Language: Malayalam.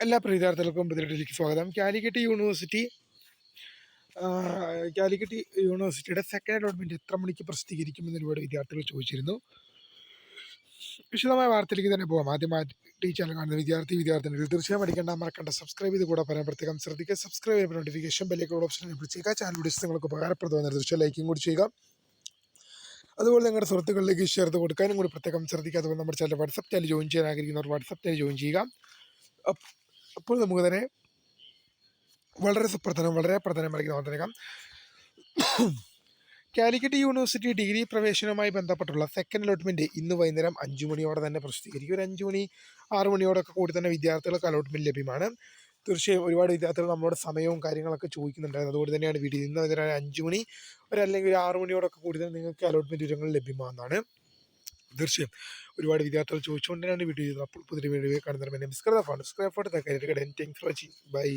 എല്ലാ വിദ്യാർത്ഥികൾക്കും പുതിയതിലേക്ക് സ്വാഗതം. കാലിക്കറ്റ് യൂണിവേഴ്സിറ്റിയുടെ സെക്കൻഡ് അലോട്ട്മെന്റ് എത്ര മണിക്ക് പ്രസിദ്ധീകരിക്കുമെന്ന് ഒരുപാട് വിദ്യാർത്ഥികൾ ചോദിച്ചിരുന്നു. വിശദമായ വാർത്തയിലേക്ക് തന്നെ പോകാം. ആദ്യമായി ഈ ചാനൽ കാണുന്ന വിദ്യാർത്ഥിനികൾ തീർച്ചയായും പഠിക്കേണ്ട മറക്കണ്ട സബ്സ്ക്രൈബ് ചെയ്ത് കൂടെ പറയാൻ പ്രത്യേകം ശ്രദ്ധിക്കുക. സബ്സ്ക്രൈബ് ചെയ്യുമ്പോൾ നോട്ടിഫിക്കേഷൻ ബെല്ലേക്കുള്ള ഓപ്ഷൻ എനേബിൾ ചെയ്യുക. ചാനൽ വീഡിയോസ് നിങ്ങൾക്ക് ഉപകാരപ്രദമായ തീർച്ചയായും ലൈക്കും കൂടി ചെയ്യുക. അതുപോലെ നിങ്ങളുടെ സുഹൃത്തുക്കളിലേക്ക് ഷെയർ ചെയ്ത് കൊടുക്കാനും കൂടി പ്രത്യേകം ശ്രദ്ധിക്കുക. അതുപോലെ നമ്മുടെ ചാനൽ വാട്സപ്പ് ചാനൽ ജോയിൻ ചെയ്യാൻ ആഗ്രഹിക്കുന്നവർ വാട്സപ്പ് ചാനൽ ജോയിൻ ചെയ്യുക. അപ്പോൾ നമുക്ക് തന്നെ വളരെ പ്രധാനമായിരിക്കും വന്നേക്കാം. കാലിക്കറ്റ് യൂണിവേഴ്സിറ്റി ഡിഗ്രി പ്രവേശനവുമായി ബന്ധപ്പെട്ടുള്ള സെക്കൻഡ് അലോട്ട്മെന്റ് ഇന്ന് വൈകുന്നേരം 5 മണിയോടെ തന്നെ പ്രസിദ്ധീകരിക്കും. ഒരു 5 മണി 6 മണിയോടൊക്കെ കൂടി തന്നെ വിദ്യാർത്ഥികൾക്ക് അലോട്ട്മെന്റ് ലഭ്യമാണ്. തീർച്ചയായും ഒരുപാട് വിദ്യാർത്ഥികൾ നമ്മളോട് സമയവും കാര്യങ്ങളൊക്കെ ചോദിക്കുന്നുണ്ടായിരുന്നു. അതുകൊണ്ട് തന്നെയാണ് വീഡിയോ ഇന്ന് വൈകുന്നേരം 5 മണി അല്ലെങ്കിൽ ഒരു 6 മണിയോടൊക്കെ കൂടി തന്നെ നിങ്ങൾക്ക് അലോട്ട്മെന്റ് വിവരങ്ങൾ ലഭ്യമാകുന്നതാണ്. തീർച്ചയായും ഒരുപാട് വിദ്യാർത്ഥികൾ ചോദിച്ചുകൊണ്ട് തന്നെയാണ് വീഡിയോ ചെയ്തത്. അപ്പോൾ പുതിയ വീഡിയോ കാണുന്നതിന് സബ്സ്ക്രൈബ് ഫോർ ബൈ.